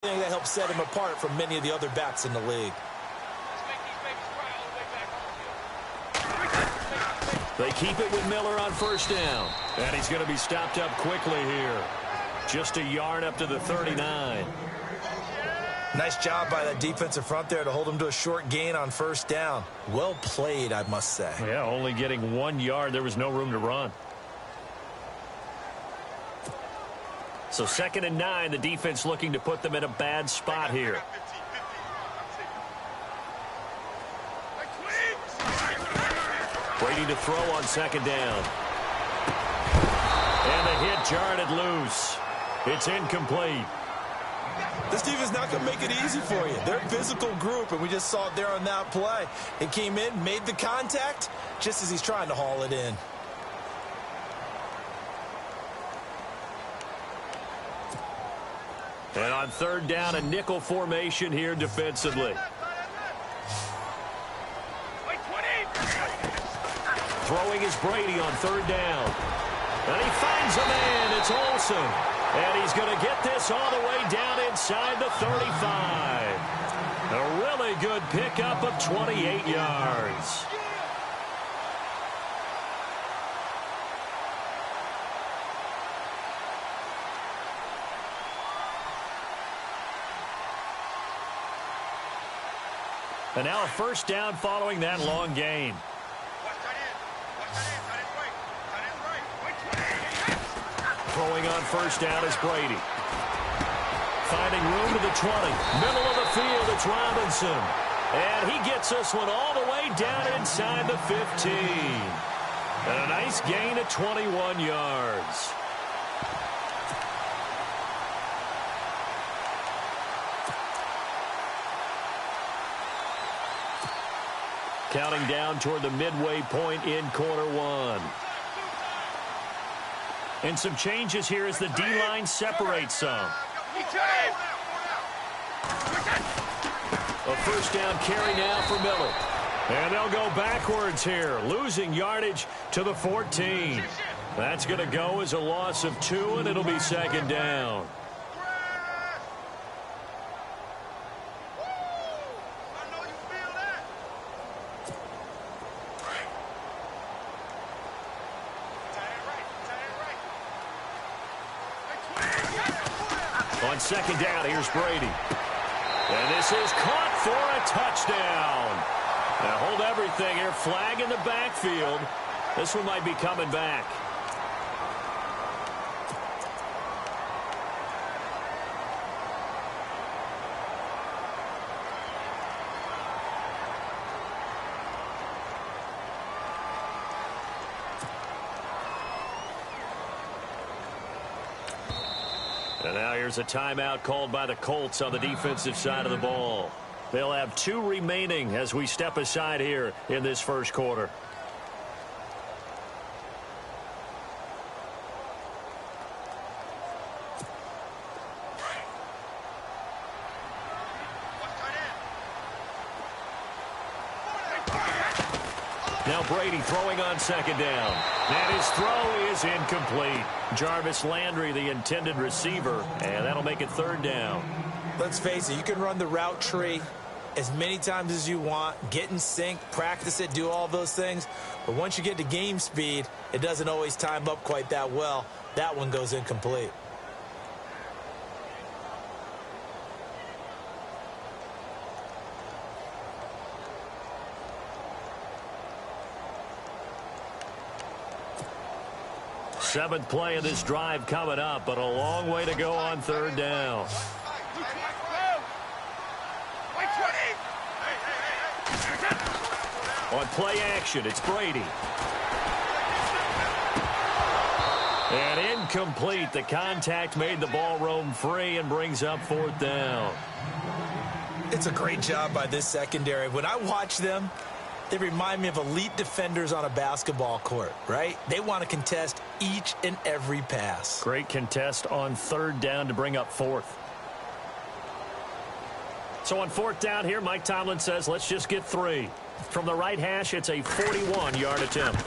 I think that helps set him apart from many of the other backs in the league. They keep it with Miller on first down. And he's going to be stopped up quickly here. Just a yard up to the 39. Nice job by that defensive front there to hold him to a short gain on first down. Well played, I must say. Yeah, only getting 1 yard. There was no room to run. So 2nd and 9, the defense looking to put them in a bad spot here. Waiting to throw on 2nd down. And the hit jarred it loose. It's incomplete. This defense not going to make it easy for you. They're a physical group, and we just saw it there on that play. It came in, made the contact, just as he's trying to haul it in. And on 3rd down, a nickel formation here defensively. Throwing is Brady on 3rd down. And he finds a man. It's Olsen. And he's going to get this all the way down inside the 35. A really good pickup of 28 yards. And now a first down following that long gain. Throwing on first down is Brady. Finding room to the 20. Middle of the field, it's Robinson. And he gets this one all the way down inside the 15. And a nice gain of 21 yards. Counting down toward the midway point in quarter one. And some changes here as the D-line separates some. A first down carry now for Miller. And they'll go backwards here, losing yardage to the 14. That's going to go as a loss of 2, and it'll be 2nd down. On 2nd down, here's Brady. And this is caught for a touchdown. Now hold everything here. Flag in the backfield. This one might be coming back. And now here's a timeout called by the Colts on the defensive side of the ball. They'll have 2 remaining as we step aside here in this first quarter. Now Brady throwing on 2nd down. And his throw is incomplete. Jarvis Landry, the intended receiver, and that'll make it 3rd down. Let's face it, you can run the route tree as many times as you want, get in sync, practice it, do all those things. But once you get to game speed, it doesn't always time up quite that well. That one goes incomplete. Seventh play of this drive coming up, but a long way to go on 3rd down. On play action, it's Brady. And incomplete. The contact made the ball roam free and brings up 4th down. It's a great job by this secondary. When I watch them, they remind me of elite defenders on a basketball court, right? They want to contest each and every pass. Great contest on 3rd down to bring up 4th. So on 4th down here, Mike Tomlin says, let's just get 3. From the right hash, it's a 41-yard attempt.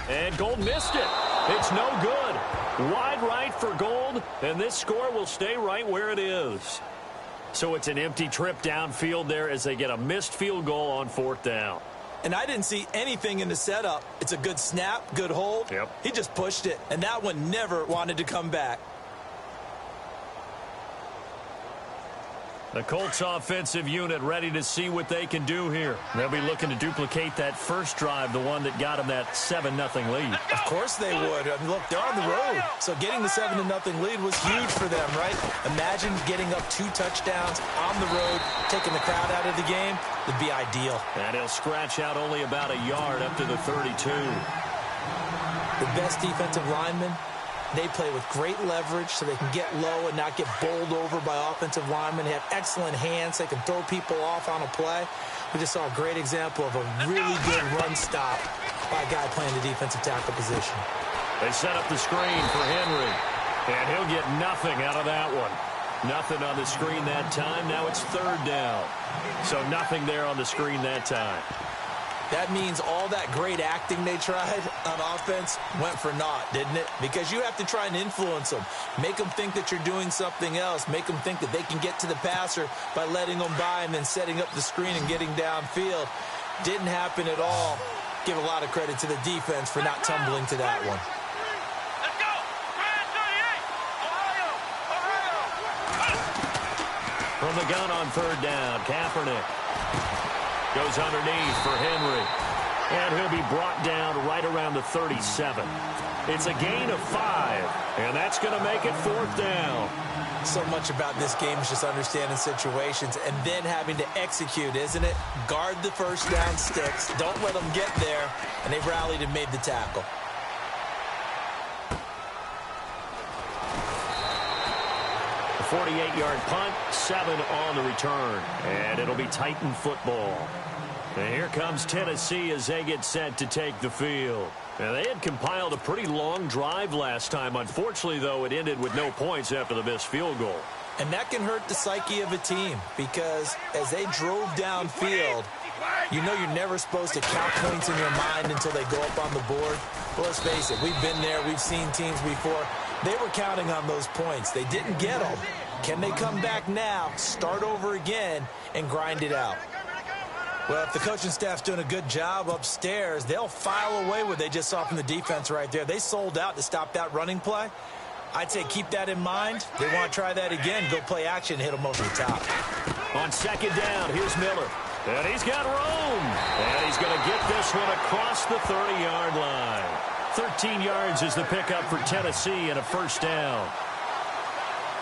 And Gold missed it. It's no good. Wide right for gold, and this score will stay right where it is. So it's an empty trip downfield there as they get a missed field goal on 4th down. And I didn't see anything in the setup. It's a good snap, good hold. Yep. He just pushed it, and that one never wanted to come back. The Colts offensive unit ready to see what they can do here. They'll be looking to duplicate that first drive, the one that got them that 7-0 lead. Of course they would. I mean, look, they're on the road. So getting the 7-0 lead was huge for them, right? Imagine getting up 2 touchdowns on the road, taking the crowd out of the game. Would be ideal. And he'll scratch out only about a yard up to the 32. The best defensive linemen, they play with great leverage so they can get low and not get bowled over by offensive linemen. They have excellent hands. They can throw people off on a play. We just saw a great example of a really good run stop by a guy playing the defensive tackle position. They set up the screen for Henry, and he'll get nothing out of that one. Nothing on the screen that time. Now it's 3rd down. So nothing there on the screen that time. That means all that great acting they tried on offense went for naught, didn't it? Because you have to try and influence them. Make them think that you're doing something else. Make them think that they can get to the passer by letting them by and then setting up the screen and getting downfield. Didn't happen at all. Give a lot of credit to the defense for not tumbling to that one. Let's go! Ohio! From the gun on 3rd down, Kaepernick goes underneath for Henry. And he'll be brought down right around the 37. It's a gain of 5, and that's going to make it 4th down. So much about this game is just understanding situations and then having to execute, isn't it? Guard the first down sticks. Don't let them get there. And they rallied and made the tackle. A 48-yard punt, 7 on the return. And it'll be Titan football. And here comes Tennessee as they get set to take the field. Now, they had compiled a pretty long drive last time. Unfortunately, though, it ended with no points after the missed field goal. And that can hurt the psyche of a team because as they drove downfield, you know you're never supposed to count points in your mind until they go up on the board. Well, let's face it, we've been there. We've seen teams before. They were counting on those points. They didn't get them. Can they come back now, start over again, and grind it out? Well, if the coaching staff's doing a good job upstairs, they'll file away what they just saw from the defense right there. They sold out to stop that running play. I'd say keep that in mind. They want to try that again, go play action, and hit them over the top. On 2nd down, here's Miller. And he's got room. And he's going to get this one across the 30-yard line. 13 yards is the pickup for Tennessee and a 1st down.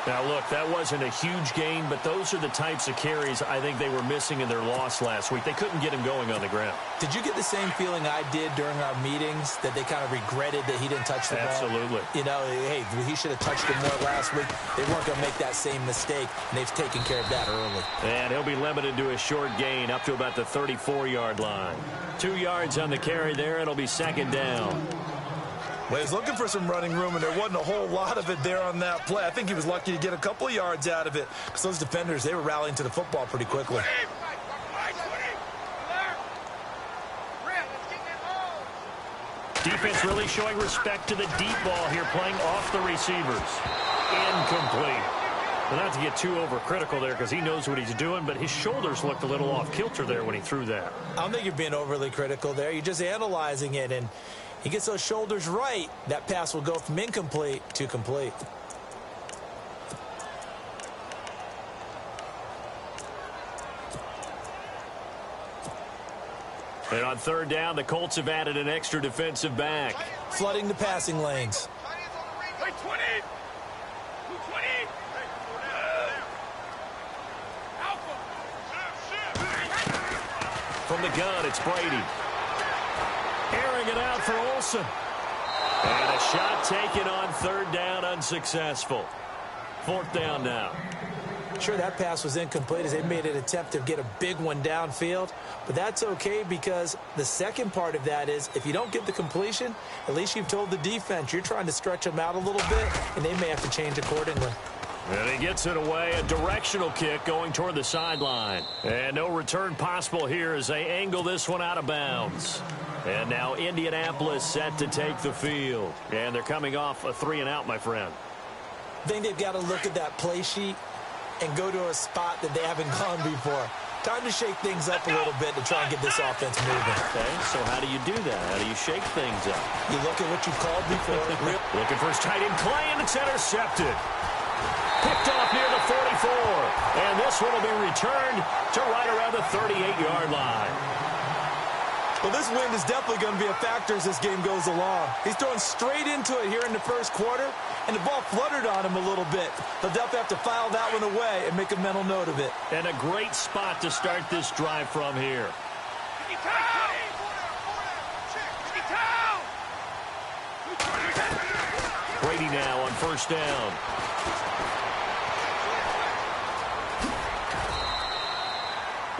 Now, look, that wasn't a huge gain, but those are the types of carries I think they were missing in their loss last week. They couldn't get him going on the ground. Did you get the same feeling I did during our meetings, that they kind of regretted that he didn't touch the ball? Absolutely. You know, hey, he should have touched it more last week. They weren't going to make that same mistake, and they've taken care of that early. And he'll be limited to a short gain up to about the 34-yard line. 2 yards on the carry there. It'll be 2nd down. Well, he was looking for some running room, and there wasn't a whole lot of it there on that play. I think he was lucky to get a couple yards out of it because those defenders, they were rallying to the football pretty quickly. Defense really showing respect to the deep ball here, playing off the receivers. Incomplete. Well, not to get too overcritical there because he knows what he's doing, but his shoulders looked a little off kilter there when he threw that. I don't think you're being overly critical there. You're just analyzing it, and he gets those shoulders right, that pass will go from incomplete to complete. And on 3rd down, the Colts have added an extra defensive back. Flooding the passing lanes. From the gun, it's Brady. Airing it out for Olsen. And a shot taken on 3rd down, unsuccessful. 4th down now. Sure, that pass was incomplete as they made an attempt to get a big one downfield, but that's okay because the second part of that is if you don't get the completion, at least you've told the defense you're trying to stretch them out a little bit, and they may have to change accordingly. And he gets it away, a directional kick going toward the sideline. And no return possible here as they angle this one out of bounds. And now Indianapolis set to take the field. And they're coming off a 3-and-out, my friend. I think they've got to look at that play sheet and go to a spot that they haven't gone before. Time to shake things up a little bit to try and get this offense moving. Okay, so how do you do that? How do you shake things up? You look at what you called before. Looking for his tight end, Clay, and it's intercepted. Picked off near the 44. And this one will be returned to right around the 38-yard line. Well, this wind is definitely going to be a factor as this game goes along. He's throwing straight into it here in the first quarter, and the ball fluttered on him a little bit. He'll definitely have to file that one away and make a mental note of it. And a great spot to start this drive from here. Brady now on first down.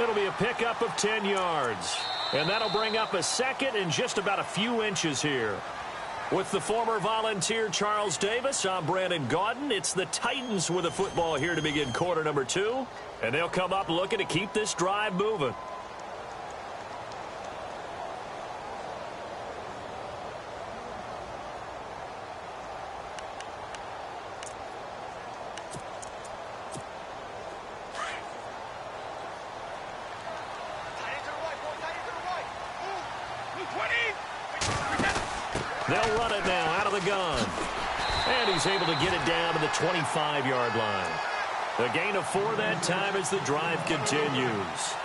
It'll be a pickup of 10 yards. And that'll bring up a second and just about a few inches here. With the former Volunteer Charles Davis, I'm Brandon Gaudin. It's the Titans with the football here to begin quarter number 2. And they'll come up looking to keep this drive moving. They'll run it now out of the gun. And he's able to get it down to the 25-yard line. The gain of 4 that time as the drive continues.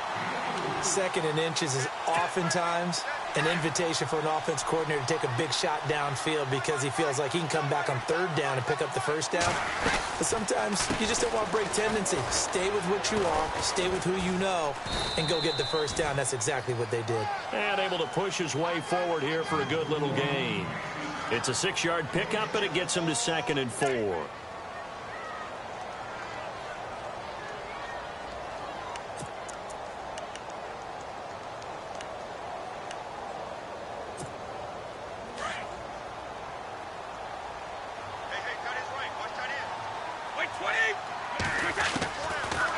Second and inches is oftentimes an invitation for an offense coordinator to take a big shot downfield because he feels like he can come back on third down and pick up the first down. But sometimes you just don't want to break tendency. Stay with what you are, stay with who you know, and go get the first down. That's exactly what they did. And able to push his way forward here for a good little gain. It's a 6-yard pickup, and it gets him to 2nd and 4.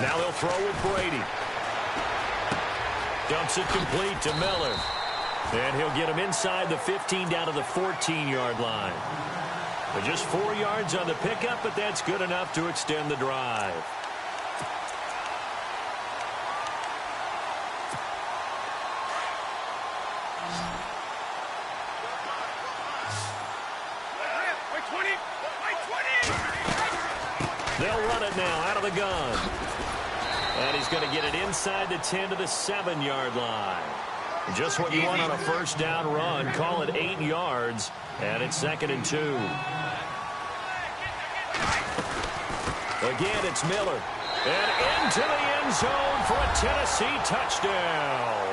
Now they'll throw with Brady. Dumps it complete to Miller. And he'll get him inside the 15 down to the 14-yard line. But just 4 yards on the pickup, but that's good enough to extend the drive. They'll run it now out of the gun. And he's going to get it inside the 10 to the 7-yard line. Just what you want on a first down run. Call it 8 yards. And it's 2nd and 2. Again, it's Miller. And into the end zone for a Tennessee touchdown.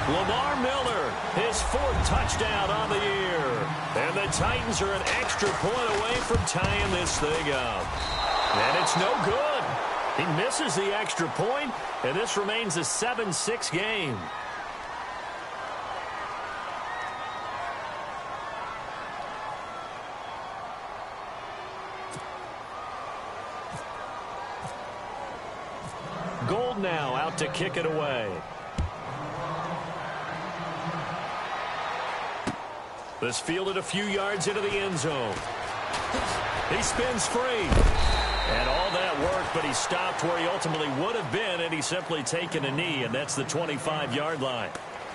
Lamar Miller, his 4th touchdown on the year. And the Titans are an extra point away from tying this thing up. And it's no good. He misses the extra point, and this remains a 7-6 game. Gold now out to kick it away. This fielded a few yards into the end zone. He spins free. And all that worked, but he stopped where he ultimately would have been, and he's simply taken a knee, and that's the 25-yard line.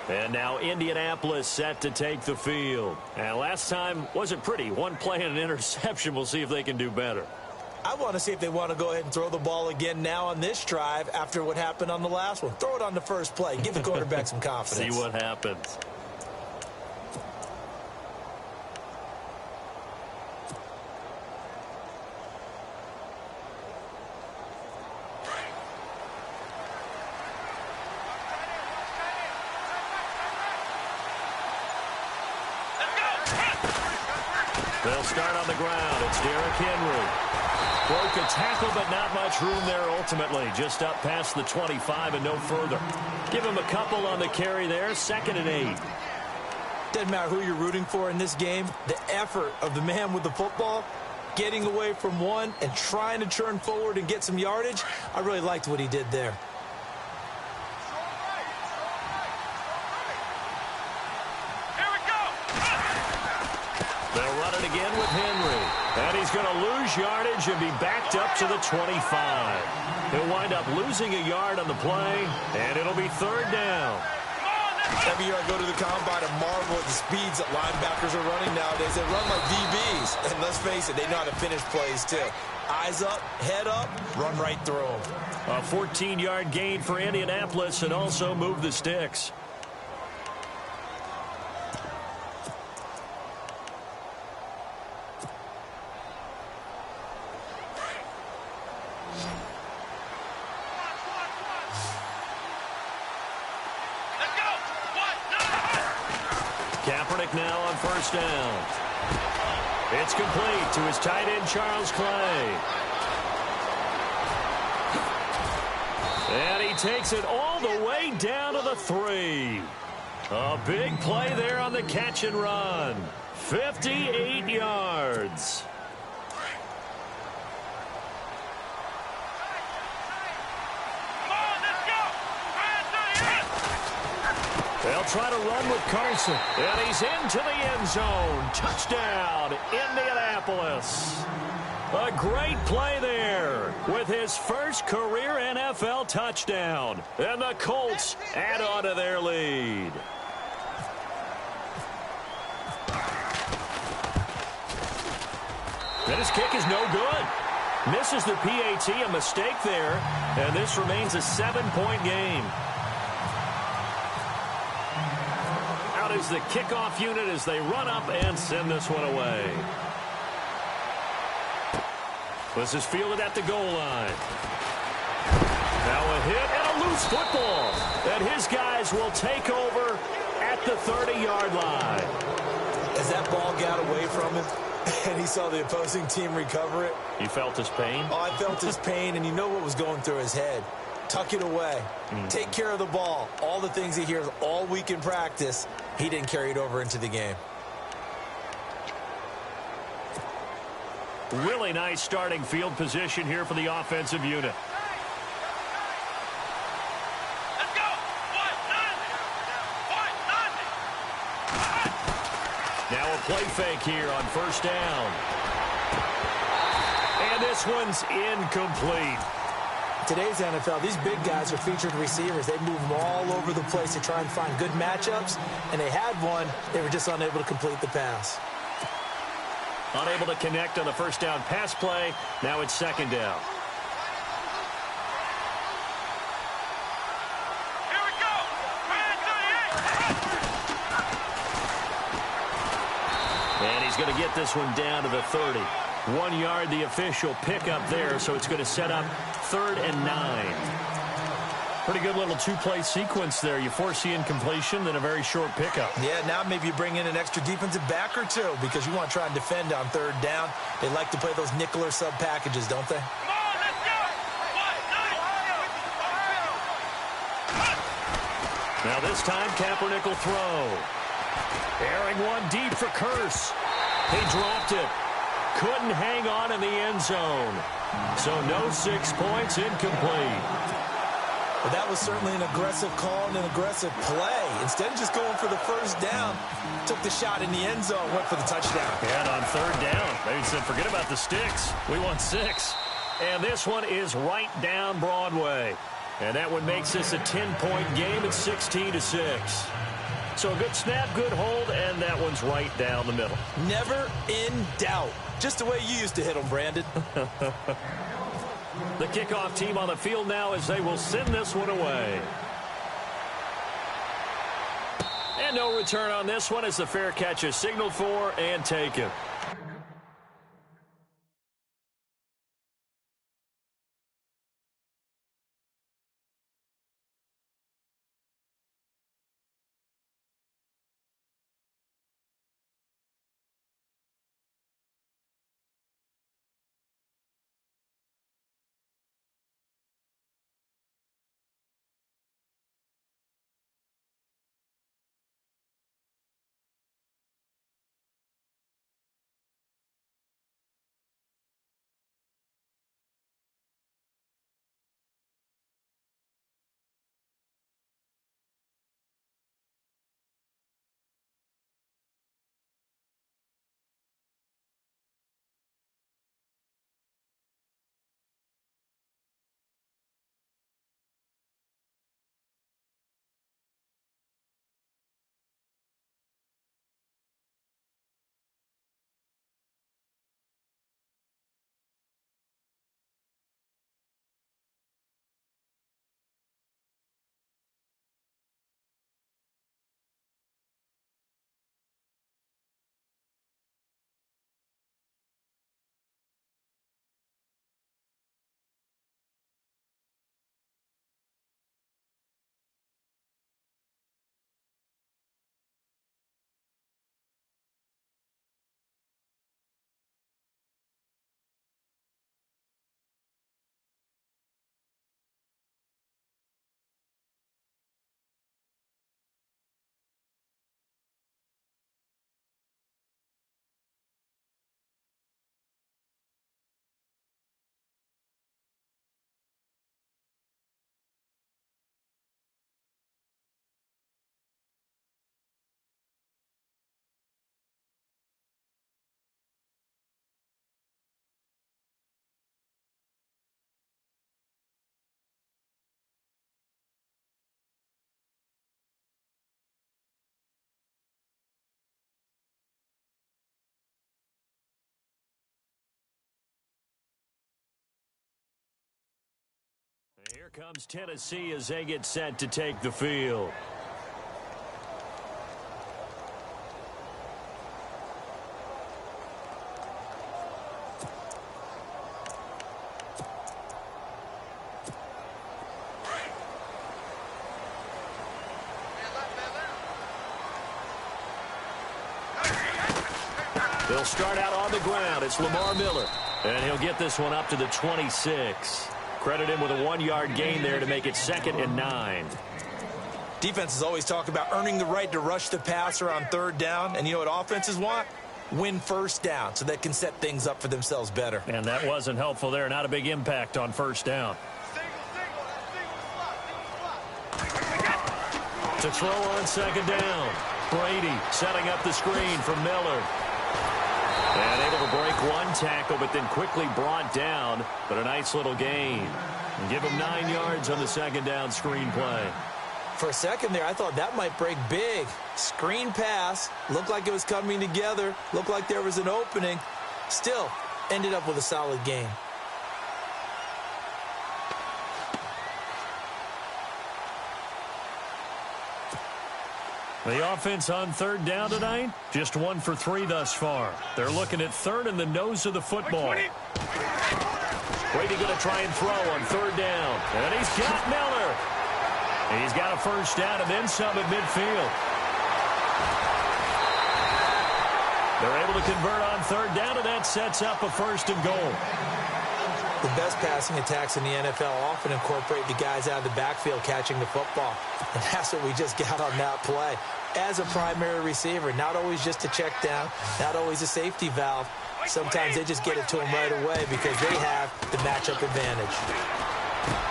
And now Indianapolis set to take the field. And last time wasn't pretty. One play and an interception. We'll see if they can do better. I want to see if they want to go ahead and throw the ball again now on this drive after what happened on the last one. Throw it on the first play. Give the quarterback some confidence. See what happens. They'll start on the ground. It's Derrick Henry. Broke a tackle, but not much room there ultimately. Just up past the 25 and no further. Give him a couple on the carry there. 2nd and 8. Doesn't matter who you're rooting for in this game. The effort of the man with the football, getting away from one and trying to turn forward and get some yardage. I really liked what he did there. again with Henry. And he's going to lose yardage and be backed up to the 25. He'll wind up losing a yard on the play, and it'll be third down. Every year I go to the combine and marvel at the speeds that linebackers are running nowadays. They run like DBs. And let's face it, they know how to finish plays too. Eyes up, head up, run right through them. A 14-yard gain for Indianapolis and also move the sticks. Kaepernick now on first down. It's complete to his tight end, Charles Clay. And he takes it all the way down to the 3. A big play there on the catch and run. 58 yards. They'll try to run with Carson. And he's into the end zone. Touchdown, Indianapolis. A great play there with his first career NFL touchdown. And the Colts add on to their lead. And his kick is no good. Misses the PAT, a mistake there. And this remains a 7-point game. Is the kickoff unit as they run up and send this one away. This is fielded at the goal line. Now a hit and a loose football. And his guys will take over at the 30-yard line. As that ball got away from him and he saw the opposing team recover it. You felt his pain? Oh, I felt his pain, and you know what was going through his head. Tuck it away. Take care of the ball. All the things he hears all week in practice, he didn't carry it over into the game. Really nice starting field position here for the offensive unit. Let's go. Now a play fake here on first down. And this one's incomplete. Today's NFL, these big guys are featured receivers. They move them all over the place to try and find good matchups, and they had one. They were just unable to complete the pass. Unable to connect on the first down pass play. Now it's second down. Here we go. And he's going to get this one down to the 30. 1 yard, the official pickup there, so it's going to set up 3rd and 9. Pretty good little two-play sequence there. You force the incompletion, then a very short pickup. Yeah, now maybe you bring in an extra defensive back or two because you want to try and defend on 3rd down. They like to play those nickel or sub packages, don't they? Now this time, Kaepernick will throw. Airing one deep for Curse. He dropped it. Couldn't hang on in the end zone. So no 6 points, incomplete. But that was certainly an aggressive call and an aggressive play. Instead of just going for the first down, took the shot in the end zone, went for the touchdown. And on 3rd down, they said, forget about the sticks. We want 6. And this one is right down Broadway. And that one makes this a 10-point game at 16-6. So a good snap, good hold, and that one's right down the middle. Never in doubt. Just the way you used to hit them, Brandon. The kickoff team on the field now as they will send this one away. And no return on this one as the fair catch is signaled for and taken. Here comes Tennessee as they get set to take the field. They'll start out on the ground. It's Lamar Miller. And he'll get this one up to the 26. Credit him with a 1-yard gain there to make it 2nd and 9. Defenses always talk about earning the right to rush the passer on 3rd down. And you know what offenses want? Win 1st down so they can set things up for themselves better. And that wasn't helpful there. Not a big impact on 1st down. To throw on 2nd down. Brady setting up the screen for Miller. And able to break one tackle, but then quickly brought down. But a nice little gain. And give him 9 yards on the 2nd down screen play. For a second there, I thought that might break big. Screen pass. Looked like it was coming together. Looked like there was an opening. Still, ended up with a solid gain. The offense on 3rd down tonight, just 1 for 3 thus far. They're looking at 3rd in the nose of the football. Brady going to try and throw on 3rd down. And he's got Miller. He's got a 1st down and then some at midfield. They're able to convert on 3rd down, and that sets up a 1st and goal. The best passing attacks in the NFL often incorporate the guys out of the backfield catching the football. And that's what we just got on that play. As a primary receiver, not always just a check down, not always a safety valve. Sometimes they just get it to him right away because they have the matchup advantage.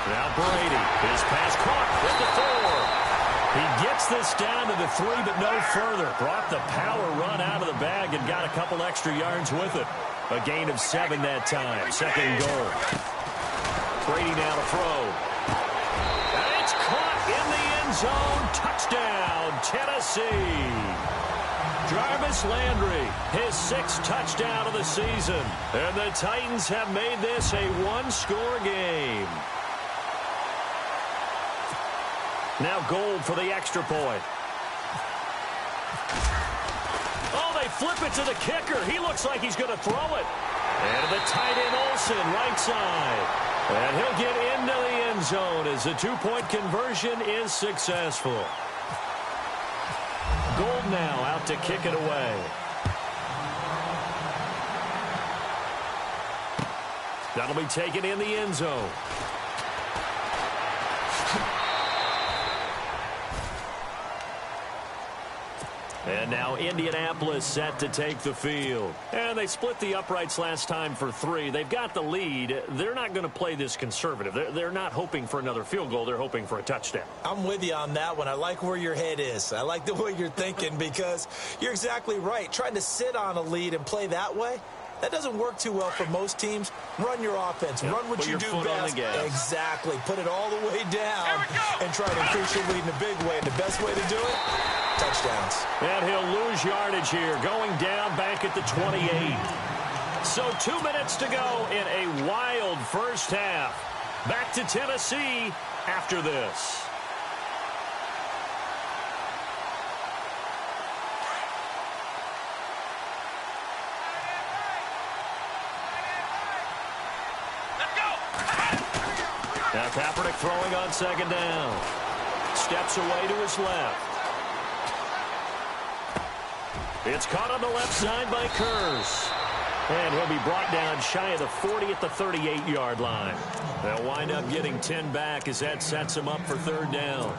Now Brady, his pass caught with the 4. He gets this down to the 3, but no further. Brought the power run out of the bag and got a couple extra yards with it. A gain of 7 that time. 2nd and goal. Brady now to throw. And it's caught in the end zone. Touchdown, Tennessee. Jarvis Landry, his 6th touchdown of the season. And the Titans have made this a 1-score game. Now Gold for the extra point. Oh, they flip it to the kicker. He looks like he's going to throw it. And the tight end Olsen, right side. And he'll get into the end zone as the 2-point conversion is successful. Gold now out to kick it away. That'll be taken in the end zone. And now Indianapolis set to take the field. And they split the uprights last time for 3. They've got the lead. They're not going to play this conservative. They're not hoping for another field goal. They're hoping for a touchdown. I'm with you on that one. I like where your head is. I like the way you're thinking because you're exactly right. Trying to sit on a lead and play that way, that doesn't work too well for most teams. Run your offense. Yep. Run what you do best. Exactly. Put it all the way down and try to increase your lead in a big way. And the best way to do it, touchdowns. And he'll lose yardage here, going down back at the 28. So 2 minutes to go in a wild first half. Back to Tennessee after this. Now Kaepernick throwing on 2nd down. Steps away to his left. It's caught on the left side by Kurz. And he'll be brought down shy of the 40 at the 38-yard line. They'll wind up getting 10 back as that sets him up for 3rd down.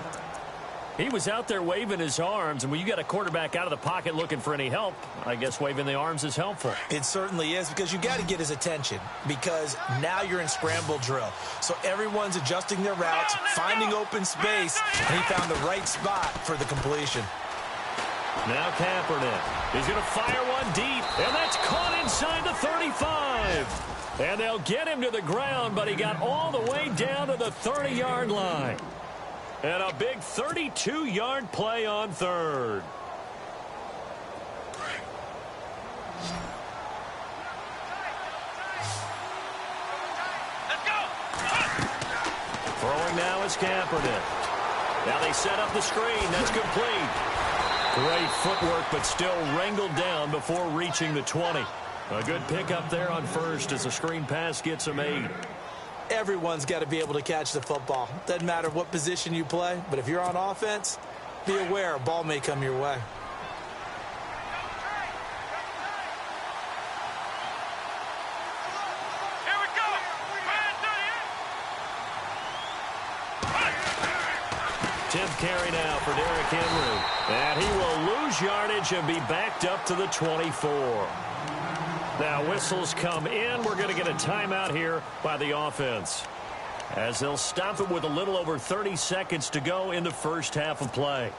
He was out there waving his arms, and when you got a quarterback out of the pocket looking for any help, I guess waving the arms is helpful. It certainly is, because you got to get his attention, because now you're in scramble drill. So everyone's adjusting their routes, finding open space, and he found the right spot for the completion. Now Kaepernick. He's going to fire one deep, and that's caught inside the 35. And they'll get him to the ground, but he got all the way down to the 30-yard line. And a big 32-yard play on 3rd. Throwing now is Kaepernick. Now they set up the screen. That's complete. Great footwork, but still wrangled down before reaching the 20. A good pickup there on first as the screen pass gets him 8. Everyone's got to be able to catch the football. Doesn't matter what position you play, but if you're on offense, be aware a ball may come your way. Here we go. Tenth carry now for Derrick Henry. And he will lose yardage and be backed up to the 24. Now whistles come in. We're going to get a timeout here by the offense, as they'll stop it with a little over 30 seconds to go in the first half of play.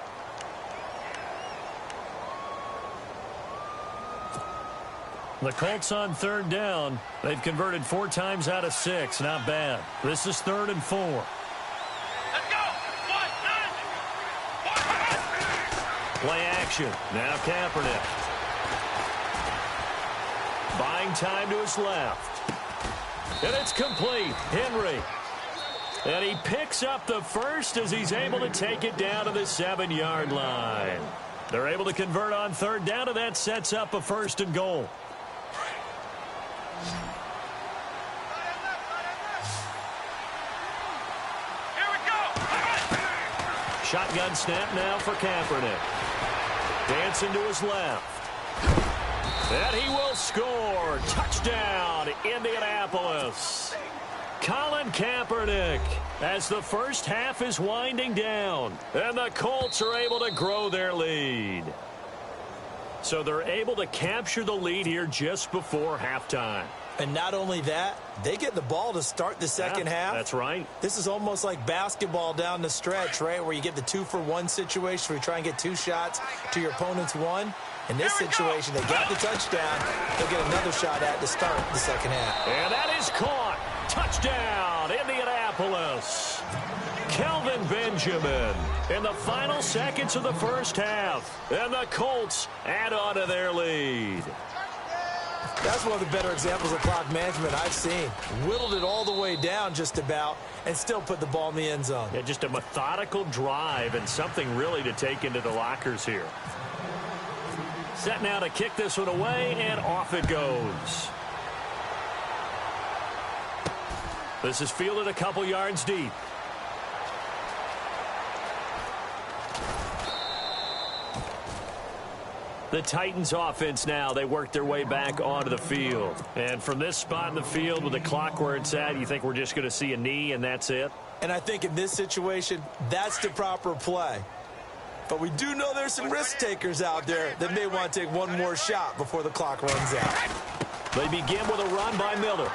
The Colts on third down. They've converted 4 times out of 6. Not bad. This is 3rd and 4. Let's go. Play action. Now Kaepernick. Buying time to his left. And it's complete. Henry. And he picks up the first as he's able to take it down to the 7-yard line. They're able to convert on third down, and that sets up a 1st and goal. Here we go. Shotgun snap now for Kaepernick. Dancing to his left. And he will score. Touchdown, Indianapolis. Colin Kaepernick, as the first half is winding down, and the Colts are able to grow their lead. So they're able to capture the lead here just before halftime. And not only that, they get the ball to start the second half. That's right. This is almost like basketball down the stretch, right, where you get the 2-for-1 situation where you try and get 2 shots to your opponent's 1. In this situation, they got the touchdown. They'll get another shot at to start the second half. And that is caught. Touchdown, Indianapolis. Kelvin Benjamin in the final seconds of the first half. And the Colts add on to their lead. That's one of the better examples of clock management I've seen. Whittled it all the way down just about and still put the ball in the end zone. Yeah, just a methodical drive and something really to take into the lockers here. Set now to kick this one away, and off it goes. This is fielded a couple yards deep. The Titans offense now, they work their way back onto the field. And from this spot in the field with the clock where it's at, you think we're just going to see a knee and that's it? And I think in this situation, that's the proper play. But we do know there's some risk takers out there that may want to take one more shot before the clock runs out. They begin with a run by Miller.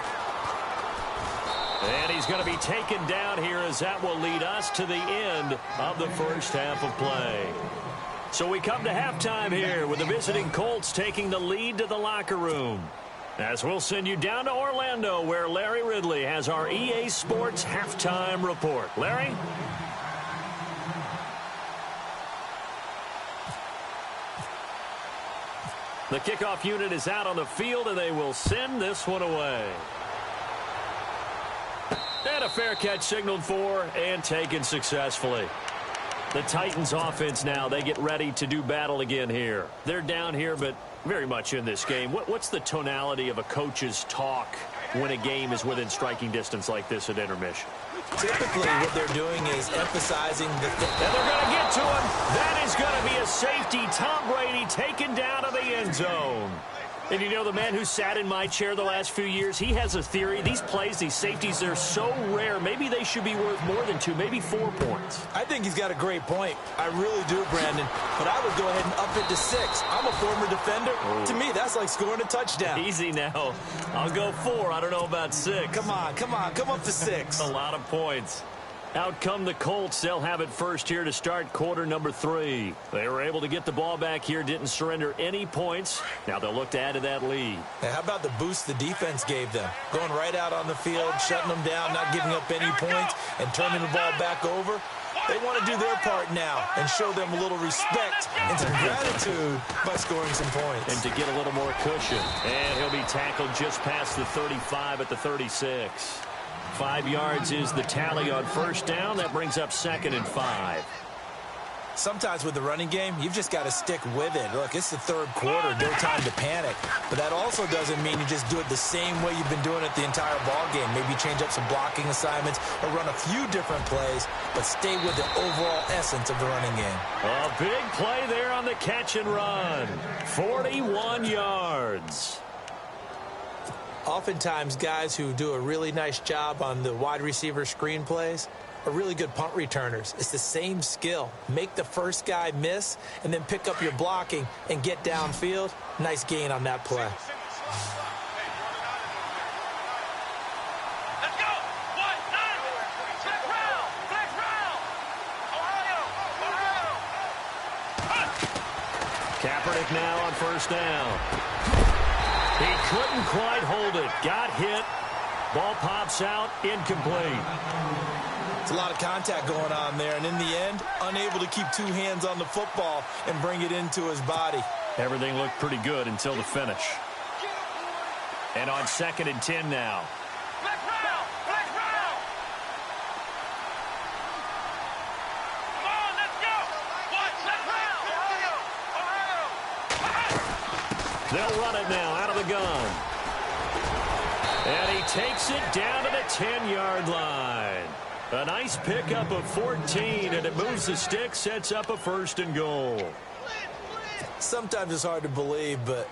And he's going to be taken down here as that will lead us to the end of the first half of play. So we come to halftime here with the visiting Colts taking the lead to the locker room. As we'll send you down to Orlando where Larry Ridley has our EA Sports halftime report. Larry? The kickoff unit is out on the field, and they will send this one away. And a fair catch signaled for and taken successfully. The Titans offense now, they get ready to do battle again here. They're down here, but very much in this game. What's the tonality of a coach's talk when a game is within striking distance like this at intermission? Typically, what they're doing is emphasizing the... And they're going to get to him. That is going to be a safety. Tom Brady taken down to the end zone. And you know, the man who sat in my chair the last few years, he has a theory. These plays, these safeties, they're so rare. Maybe they should be worth more than 2, maybe 4 points. I think he's got a great point. I really do, Brandon. But I would go ahead and up it to 6. I'm a former defender. Oh. To me, that's like scoring a touchdown. Easy now. I'll go 4. I don't know about 6. Come on. Come up to 6. A lot of points. Out come the Colts. They'll have it first here to start quarter number 3. They were able to get the ball back here, didn't surrender any points. Now they'll look to add to that lead. Hey, how about the boost the defense gave them? Going right out on the field, shutting them down, not giving up any points, and turning the ball back over. They want to do their part now and show them a little respect and some gratitude by scoring some points. And to get a little more cushion. And he'll be tackled just past the 35 at the 36. 5 yards is the tally on first down. That brings up 2nd and 5. Sometimes with the running game, you've just got to stick with it. Look, it's the third quarter, no time to panic. But that also doesn't mean you just do it the same way you've been doing it the entire ball game. Maybe change up some blocking assignments or run a few different plays, but stay with the overall essence of the running game. A big play there on the catch and run. 41 yards. Oftentimes, guys who do a really nice job on the wide receiver screen plays are really good punt returners. It's the same skill. Make the first guy miss and then pick up your blocking and get downfield. Nice gain on that play. Let's go. 1-9. Flex round. Flex round. Ohio. Kaepernick now on first down. He couldn't quite hold it. Got hit. Ball pops out. Incomplete. It's a lot of contact going on there, and in the end, unable to keep 2 hands on the football and bring it into his body. Everything looked pretty good until the finish. And on 2nd and 10 now. Flex round. Flex round. Come on, let's go. Flex round. Ohio. They'll run it now out of the gun. And he takes it down to the 10-yard line. A nice pickup of 14, and it moves the stick, sets up a 1st and goal. Sometimes it's hard to believe, but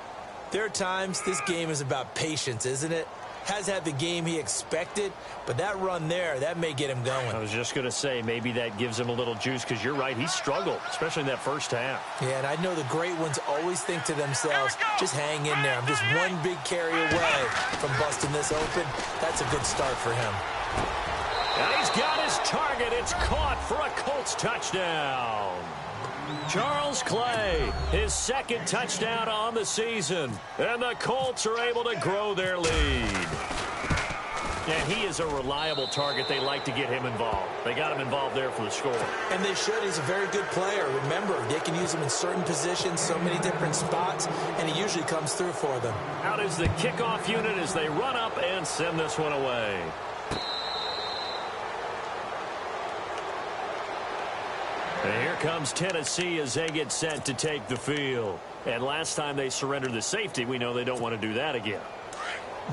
there are times this game is about patience, isn't it? Has had the game he expected, but that run there, that may get him going. I was just going to say, maybe that gives him a little juice, because you're right, he struggled, especially in that first half. Yeah, and I know the great ones always think to themselves, just hang in there. I'm just one big carry away from busting this open. That's a good start for him. And he's got his target. It's caught for a Colts touchdown. Charles Clay, his 2nd touchdown on the season. And the Colts are able to grow their lead. And he is a reliable target. They like to get him involved. They got him involved there for the score. And they should. He's a very good player. Remember, they can use him in certain positions, so many different spots, and he usually comes through for them. Out is the kickoff unit as they run up and send this one away. And here comes Tennessee as they get set to take the field. And last time they surrendered the safety, we know they don't want to do that again.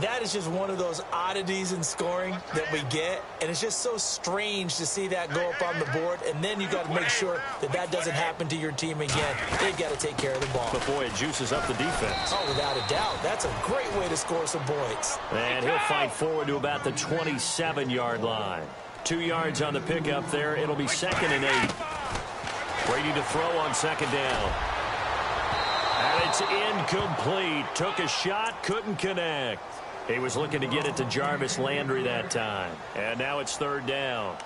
That is just one of those oddities in scoring that we get, and it's just so strange to see that go up on the board, and then you got to make sure that that doesn't happen to your team again. They've got to take care of the ball. But boy, it juices up the defense. Oh, without a doubt. That's a great way to score some points. And he'll fight forward to about the 27-yard line. 2 yards on the pickup there. It'll be 2nd and 8. Brady to throw on 2nd down. And it's incomplete. Took a shot, couldn't connect. He was looking to get it to Jarvis Landry that time. And now it's 3rd down.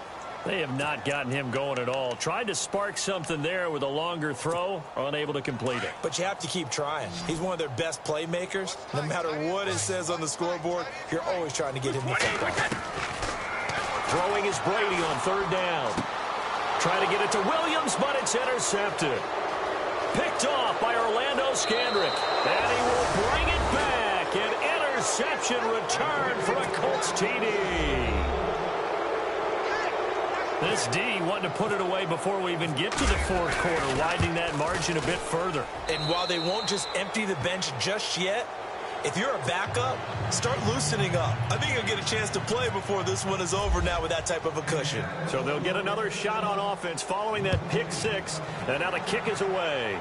They have not gotten him going at all. Tried to spark something there with a longer throw, unable to complete it. But you have to keep trying. He's one of their best playmakers. No matter what it says on the scoreboard, you're always trying to get him the football. Throwing is Brady on 3rd down. Trying to get it to Williams, but it's intercepted. Picked off by Orlando Scandrick. And he will bring it back. An interception return for a Colts TD. This D wanting to put it away before we even get to the 4th quarter, widening that margin a bit further. And while they won't just empty the bench just yet, if you're a backup, start loosening up. I think you'll get a chance to play before this one is over now with that type of a cushion. So they'll get another shot on offense following that pick 6, and now the kick is away.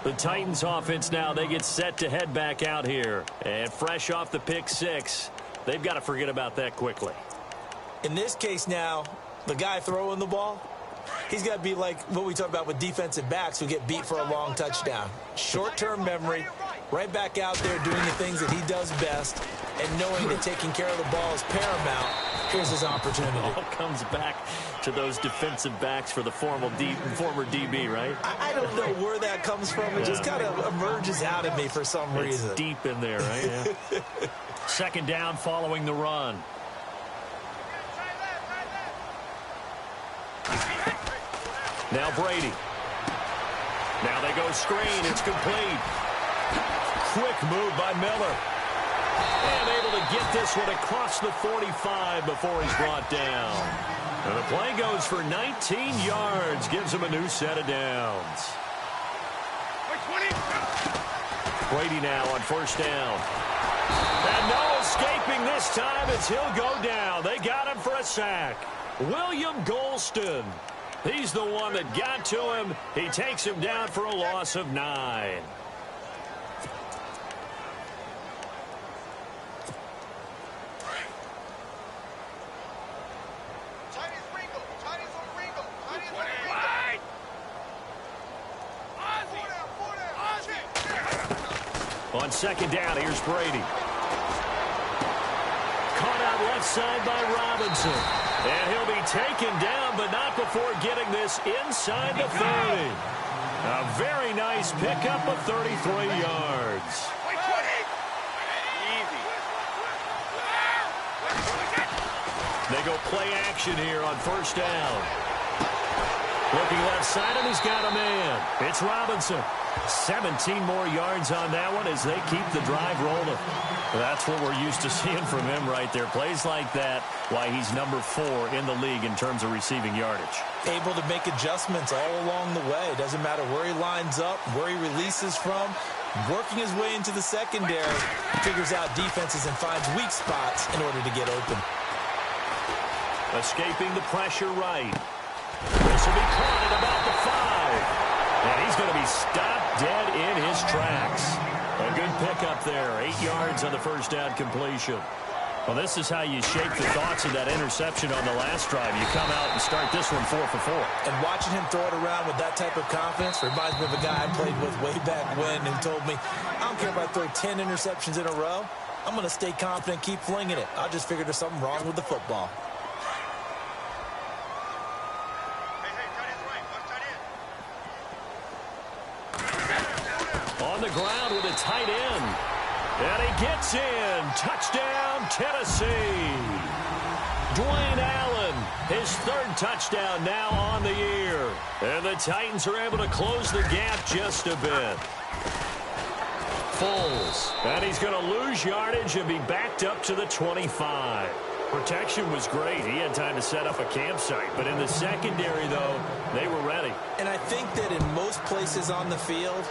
The Titans offense now, they get set to head back out here. And fresh off the pick 6, they've got to forget about that quickly. In this case now, the guy throwing the ball, he's got to be like what we talk about with defensive backs who get beat for a long touchdown. Short-term memory, right back out there doing the things that he does best, and knowing that taking care of the ball is paramount. Here's his opportunity. It all comes back to those defensive backs for the former DB, right? I don't know where that comes from. It just kind of emerges out of me for some reason. It's deep in there, right? Yeah. 2nd down following the run. Now Brady. Now they go screen. It's complete. quick move by Miller. And able to get this one across the 45 before he's brought down. And the play goes for 19 yards. Gives him a new set of downs. Brady now on first down. And no escaping this time as he'll go down. They got him for a sack. William Golston. He's the one that got to him. He takes him down for a loss of 9. On second down, here's Brady. Caught out left side by Robinson. And he'll be taken down, but not before getting this inside the 30. A very nice pickup of 33 yards. They go play action here on first down. Looking left side, and he's got a man. It's Robinson. 17 more yards on that one as they keep the drive rolling. That's what we're used to seeing from him right there. Plays like that, why he's number 4 in the league in terms of receiving yardage. Able to make adjustments all along the way. Doesn't matter where he lines up, where he releases from. Working his way into the secondary, figures out defenses and finds weak spots in order to get open. Escaping the pressure right. This will be caught at about the 5. And he's going to be stopped dead in his tracks. A good pickup there. 8 yards on the first down completion. Well, this is how you shape the thoughts of that interception on the last drive. You come out and start this one 4 for 4. And watching him throw it around with that type of confidence reminds me of a guy I played with way back when who told me, I don't care if I throw 10 interceptions in a row. I'm going to stay confident, keep flinging it. I just figured there's something wrong with the football. On the ground with a tight end. And he gets in. Touchdown, Tennessee. Dwayne Allen, his 3rd touchdown now on the year. And the Titans are able to close the gap just a bit. Foles. And he's going to lose yardage and be backed up to the 25. Protection was great. He had time to set up a campsite. But in the secondary, though, they were ready. And I think that in most places on the field,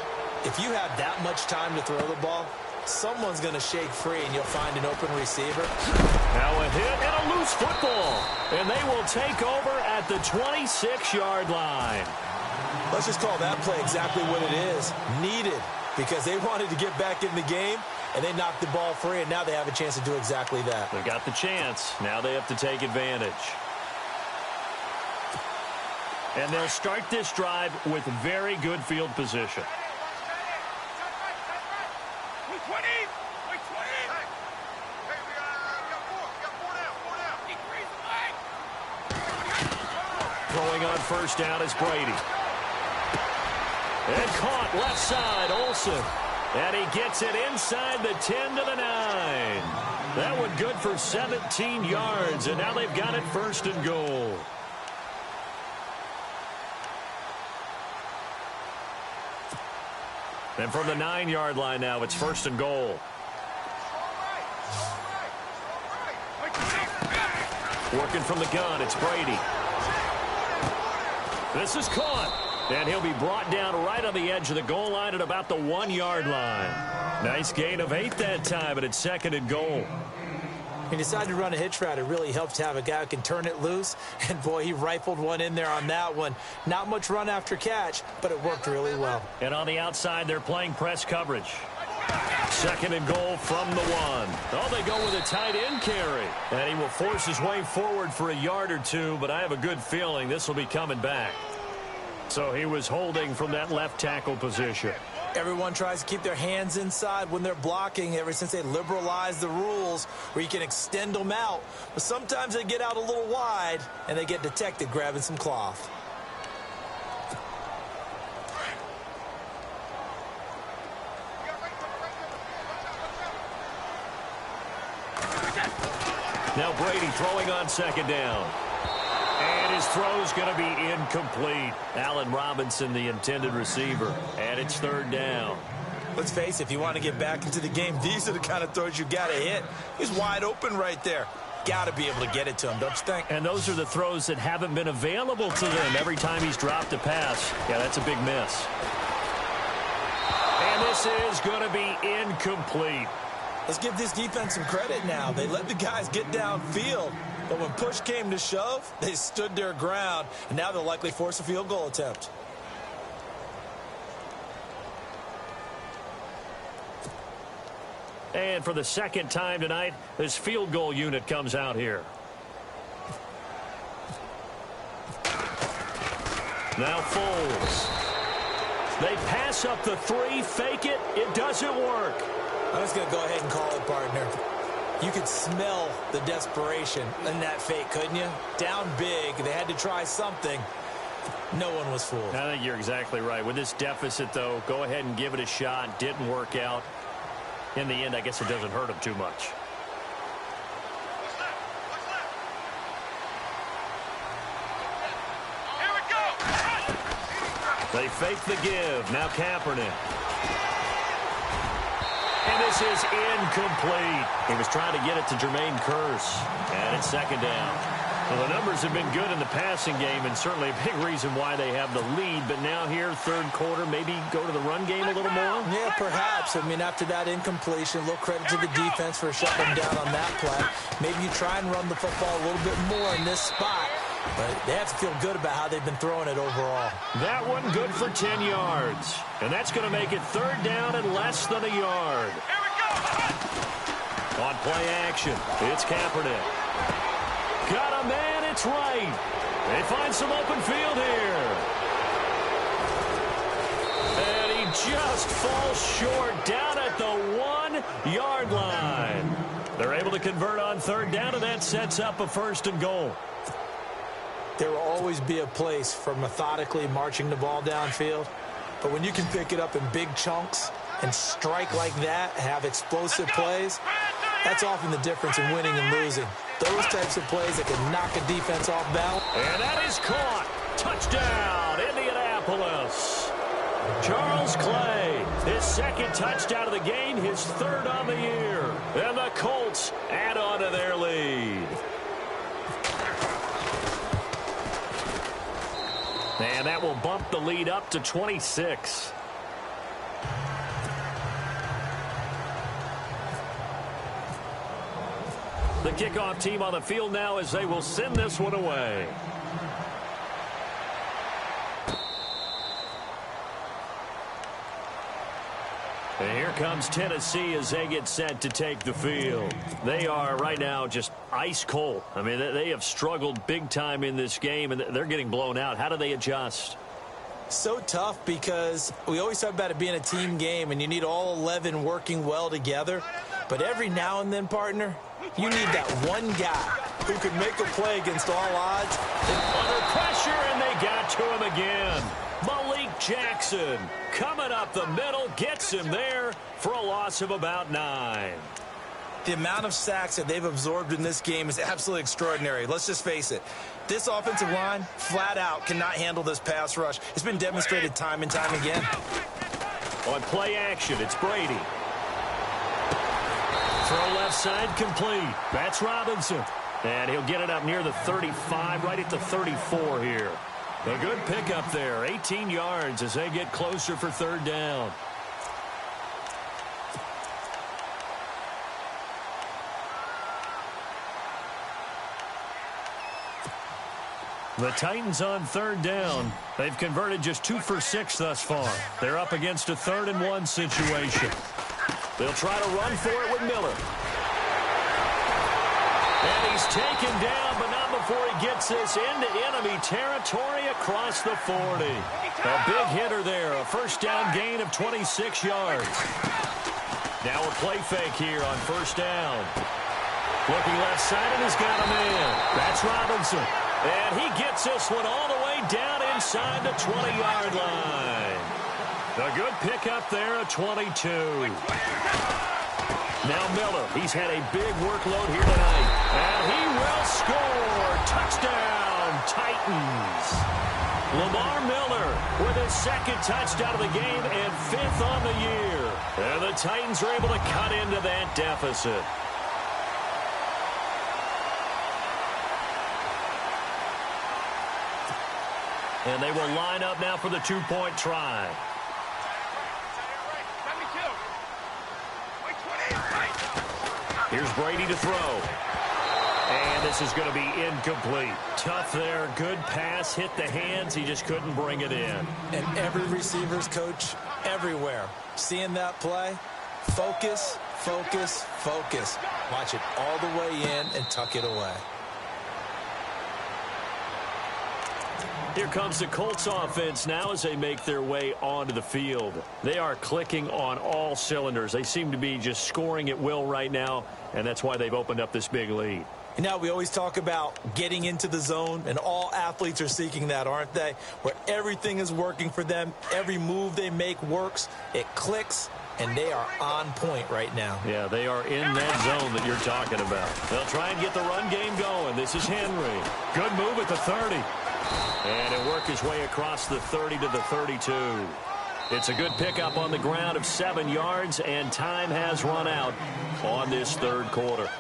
if you have that much time to throw the ball, someone's going to shake free and you'll find an open receiver. Now a hit and a loose football. And they will take over at the 26-yard line. Let's just call that play exactly what it is. Needed, because they wanted to get back in the game, and they knocked the ball free, and now they have a chance to do exactly that. They got the chance. Now they have to take advantage. And they'll start this drive with very good field position. Throwing on first down is Brady. And caught left side, Olsen. And he gets it inside the 10 to the 9. That one good for 17 yards, and now they've got it 1st and goal. And from the 9-yard line now, it's 1st and goal. Working from the gun, it's Brady. This is caught. And he'll be brought down right on the edge of the goal line at about the 1-yard line. Nice gain of 8 that time, and it's 2nd and goal. He decided to run a hitch route. It really helps to have a guy who can turn it loose. And, boy, he rifled one in there on that one. Not much run after catch, but it worked really well. And on the outside, they're playing press coverage. 2nd and goal from the 1. Oh, they go with a tight end carry. And he will force his way forward for a yard or 2, but I have a good feeling this will be coming back. So he was holding from that left tackle position. Everyone tries to keep their hands inside when they're blocking ever since they liberalized the rules where you can extend them out. But sometimes they get out a little wide and they get detected grabbing some cloth. Now Brady throwing on 2nd down. And his throw's going to be incomplete. Allen Robinson, the intended receiver. And it's 3rd down. Let's face it, if you want to get back into the game, these are the kind of throws you got to hit. He's wide open right there. Got to be able to get it to him, don't you think? And those are the throws that haven't been available to them every time he's dropped a pass. Yeah, that's a big miss. And this is going to be incomplete. Let's give this defense some credit now. They let the guys get downfield, but when push came to shove, they stood their ground, and now they'll likely force a field goal attempt. And for the second time tonight, this field goal unit comes out here. Now Foles. They pass up the three, fake it. It doesn't work. I'm just going to go ahead and call it, partner. You could smell the desperation in that fake, couldn't you? Down big. They had to try something. No one was fooled. I think you're exactly right. With this deficit, though, go ahead and give it a shot. Didn't work out. In the end, I guess it doesn't hurt him too much. Here we go. They fake the give. Now Kaepernick. And this is incomplete. He was trying to get it to Jermaine Kearse. And it's second down. Well, the numbers have been good in the passing game, and certainly a big reason why they have the lead. But now here, third quarter, maybe go to the run game a little more? Yeah, perhaps. I mean, after that incompletion, a little credit to the defense for shutting them down on that play. Maybe you try and run the football a little bit more in this spot. But they have to feel good about how they've been throwing it overall. That one good for 10 yards. And that's going to make it third down and less than a yard. Here we go. On play action, it's Kaepernick. Got a man, it's right. They find some open field here. And he just falls short down at the 1 yard line. They're able to convert on third down, and that sets up a first and goal. There will always be a place for methodically marching the ball downfield. But when you can pick it up in big chunks and strike like that, have explosive plays, that's often the difference in winning and losing. Those types of plays that can knock a defense off balance. And that is caught. Touchdown, Indianapolis. Charles Clay, his second touchdown of the game, his third on the year. And the Colts add on to their lead. And that will bump the lead up to 26. The kickoff team on the field now as they will send this one away. And here comes Tennessee as they get set to take the field. They are right now just ice cold. I mean, they have struggled big time in this game, and they're getting blown out. How do they adjust? So tough because we always talk about it being a team game, and you need all 11 working well together. But every now and then, partner, you need that one guy who can make a play against all odds. Under pressure, and they got to him again. Malik Jackson coming up the middle, gets him there for a loss of about 9. The amount of sacks that they've absorbed in this game is absolutely extraordinary. Let's just face it. This offensive line, flat out, cannot handle this pass rush. It's been demonstrated time and time again. On play action, it's Brady. Throw left side complete. That's Robinson. And he'll get it up near the 35, right at the 34 here. A good pickup there. 18 yards as they get closer for third down. The Titans on third down. They've converted just 2 for 6 thus far. They're up against a 3rd and 1 situation. They'll try to run for it with Miller. And he's taken down, but not before he gets this into enemy territory across the 40. A big hitter there, a first down gain of 26 yards. Now a play fake here on first down. Looking left side, and he's got a man. That's Robinson. And he gets this one all the way down inside the 20-yard line. A good pickup there at 22. Now Miller, he's had a big workload here tonight. And he will score. Touchdown, Titans. Lamar Miller with his second touchdown of the game and 5th on the year. And the Titans are able to cut into that deficit. And they will line up now for the two-point try. Here's Brady to throw. And this is going to be incomplete. Tough there. Good pass. Hit the hands. He just couldn't bring it in. And every receiver's coach everywhere. Seeing that play, focus, focus, focus. Watch it all the way in and tuck it away. Here comes the Colts offense now as they make their way onto the field. They are clicking on all cylinders. They seem to be just scoring at will right now, and that's why they've opened up this big lead. And now we always talk about getting into the zone, and all athletes are seeking that, aren't they? Where everything is working for them. Every move they make works. It clicks, and they are on point right now. Yeah, they are in that zone that you're talking about. They'll try and get the run game going. This is Henry. Good move at the 30. And he'll work his way across the 30 to the 32. It's a good pickup on the ground of 7 yards, and time has run out on this third quarter.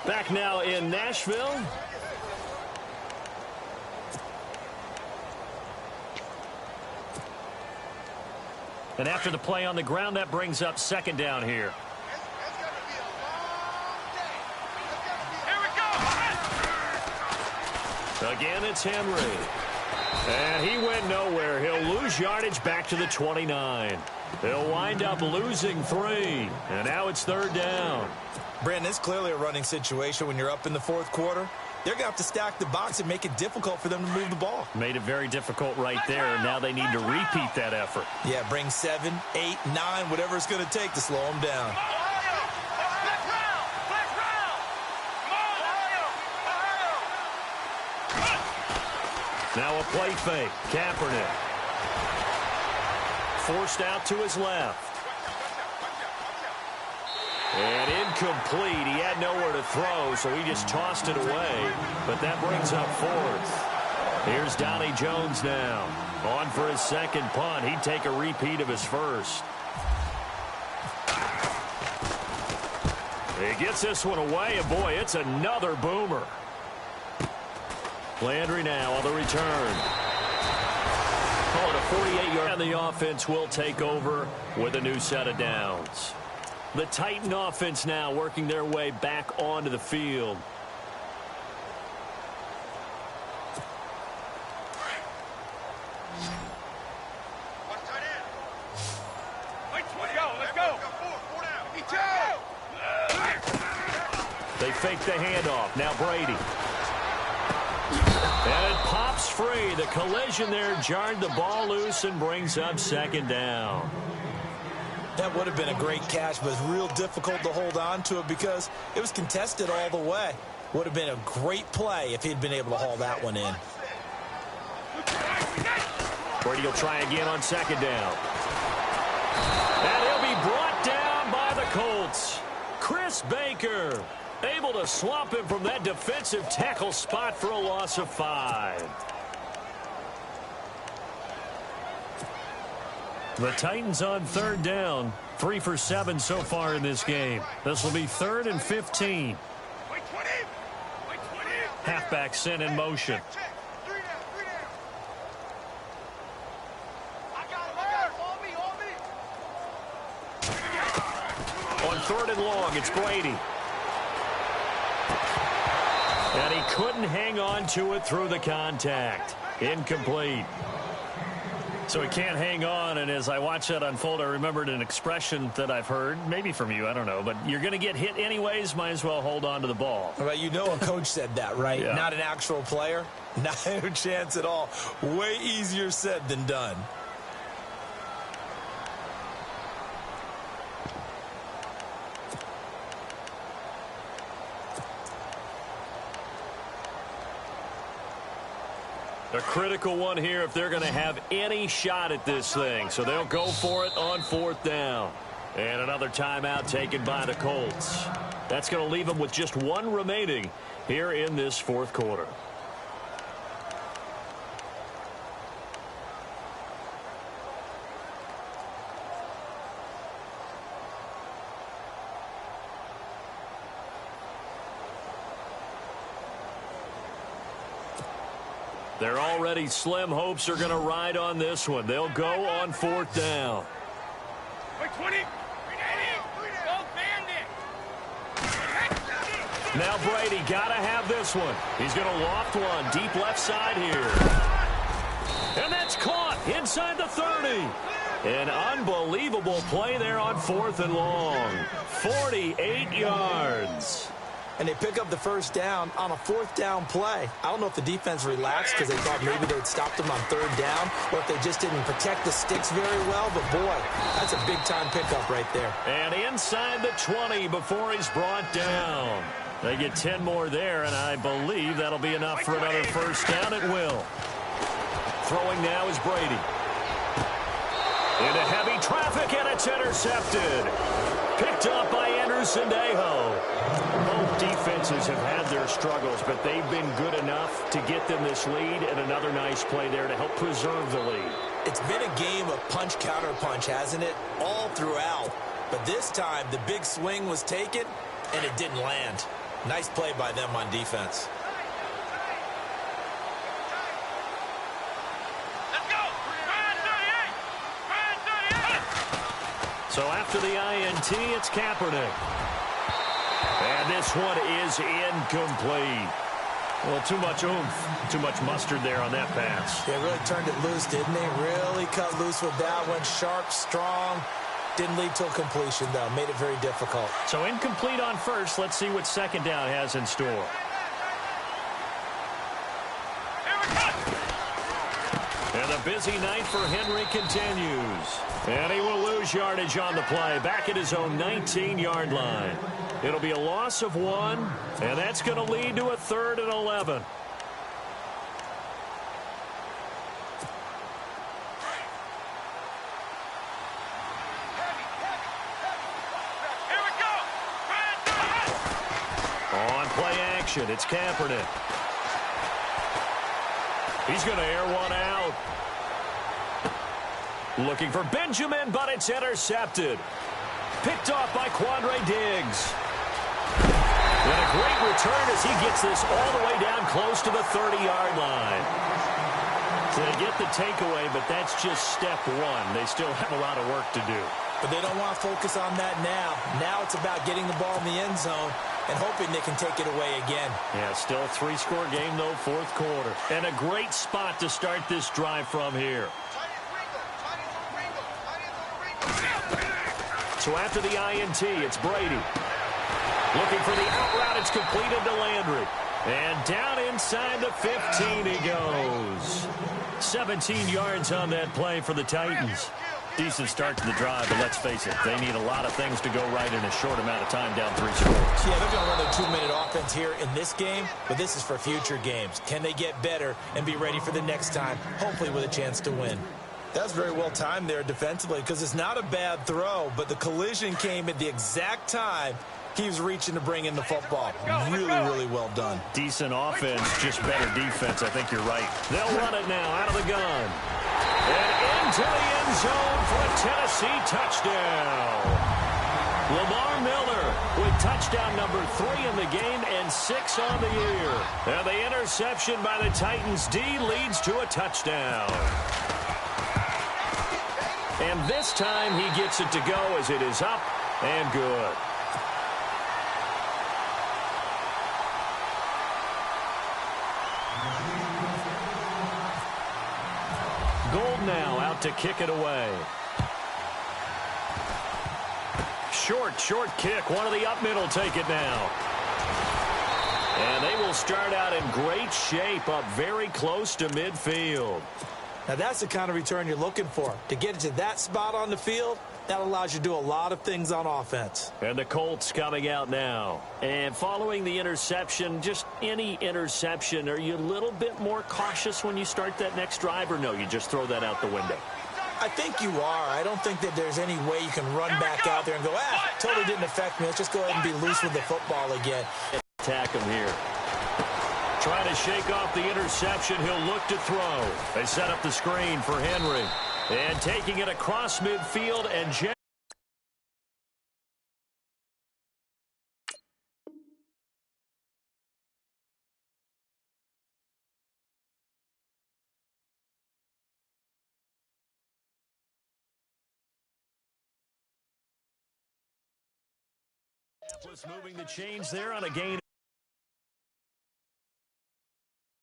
Back now in Nashville. And after the play on the ground, that brings up second down here. Again, it's Henry. And he went nowhere. He'll lose yardage back to the 29. They'll wind up losing 3. And now it's third down. Brandon, it's clearly a running situation when you're up in the fourth quarter. They're going to have to stack the box and make it difficult for them to move the ball. Made it very difficult right there. Now they need to repeat that effort. Yeah, bring 7, 8, 9, whatever it's going to take to slow them down. Now a play fake. Kaepernick. Forced out to his left. And incomplete. He had nowhere to throw, so he just tossed it away. But that brings up fourth. Here's Donnie Jones now. On for his second punt. He'd take a repeat of his first. He gets this one away, and boy, it's another boomer. Landry now on the return. Call it a 48-yard. And the offense will take over with a new set of downs. The Titan offense now working their way back onto the field. Let's go. They fake the handoff. Now Brady. And it pops free. The collision there jarred the ball loose and brings up second down. That would have been a great catch, but it's real difficult to hold on to it because it was contested all the way. Would have been a great play if he'd been able to haul that one in. Brady will try again on second down. And he'll be brought down by the Colts. Chris Baker able to slump him from that defensive tackle spot for a loss of 5. The Titans on third down. 3 for 7 so far in this game. This will be 3rd and 15. Halfback sent in motion. On 3rd and long, it's Brady. And he couldn't hang on to it through the contact. Incomplete. So he can't hang on, and as I watch that unfold, I remembered an expression that I've heard, maybe from you, I don't know, but you're going to get hit anyways, might as well hold on to the ball. Well, you know a coach said that, right? Yeah. Not an actual player. Not a chance at all. Way easier said than done. A critical one here if they're going to have any shot at this thing. So they'll go for it on 4th down. And another timeout taken by the Colts. That's going to leave them with just 1 remaining here in this 4th quarter. Their already slim hopes are going to ride on this one. They'll go on 4th down. 20. Go Bandit. Now Brady got to have this one. He's going to loft one deep left side here. And that's caught inside the 30. An unbelievable play there on 4th and long. 48 yards. And they pick up the first down on a 4th down play. I don't know if the defense relaxed because they thought maybe they'd stopped them on 3rd down, or if they just didn't protect the sticks very well. But, boy, that's a big-time pickup right there. And inside the 20 before he's brought down. They get 10 more there, and I believe that'll be enough for another first down. It will. Throwing now is Brady. Into heavy traffic, and it's intercepted. Picked up by MattDenn27's. Both defenses have had their struggles, but they've been good enough to get them this lead, and another nice play there to help preserve the lead. It's been a game of punch-counter-punch, hasn't it? All throughout. But this time, the big swing was taken, and it didn't land. Nice play by them on defense. So after the INT, it's Kaepernick. And this one is incomplete. Well, too much oomph, too much mustard there on that pass. They really turned it loose, didn't they? Really cut loose with that one. Sharp, strong. Didn't lead to a completion, though. Made it very difficult. So incomplete on first. Let's see what 2nd down has in store. And the busy night for Henry continues. And he will lose yardage on the play. Back at his own 19-yard line. It'll be a loss of 1, and that's going to lead to a 3rd and 11. On play action, it's Kaepernick. He's going to air one out. Looking for Benjamin, but it's intercepted. Picked off by Quandre Diggs. And a great return as he gets this all the way down close to the 30-yard line. They get the takeaway, but that's just step 1. They still have a lot of work to do. But they don't want to focus on that now. Now it's about getting the ball in the end zone and hoping they can take it away again. Yeah, still a 3-score game, though, 4th quarter. And a great spot to start this drive from here. So after the INT, it's Brady. Looking for the out route. It's completed to Landry. And down inside the 15 he goes. 17 yards on that play for the Titans. Decent start to the drive, but let's face it, they need a lot of things to go right in a short amount of time, down 3 scores. Yeah, they're going to run their 2-minute offense here in this game, but this is for future games. Can they get better and be ready for the next time, hopefully with a chance to win? That's very well timed there defensively because it's not a bad throw, but the collision came at the exact time he was reaching to bring in the football. Really, really well done. Decent offense, just better defense. I think you're right. They'll run it now out of the gun. And into the end zone for a Tennessee touchdown. Lamar Miller with touchdown number 3 in the game and 6 on the year. And the interception by the Titans D leads to a touchdown. And this time he gets it to go as it is up and good. Gold now out to kick it away. Short kick. One of the up middle take it now. And they will start out in great shape up very close to midfield. Now that's the kind of return you're looking for. To get it to that spot on the field, that allows you to do a lot of things on offense. And the Colts coming out now. And following the interception, just any interception, are you a little bit more cautious when you start that next drive, or no, you just throw that out the window? I think you are. I don't think that there's any way you can run back out there and go, totally didn't affect me. Let's just go ahead and be loose with the football again. Attack him here. Trying to shake off the interception. He'll look to throw. They set up the screen for Henry. And taking it across midfield and Indianapolis moving the chains there on a gain.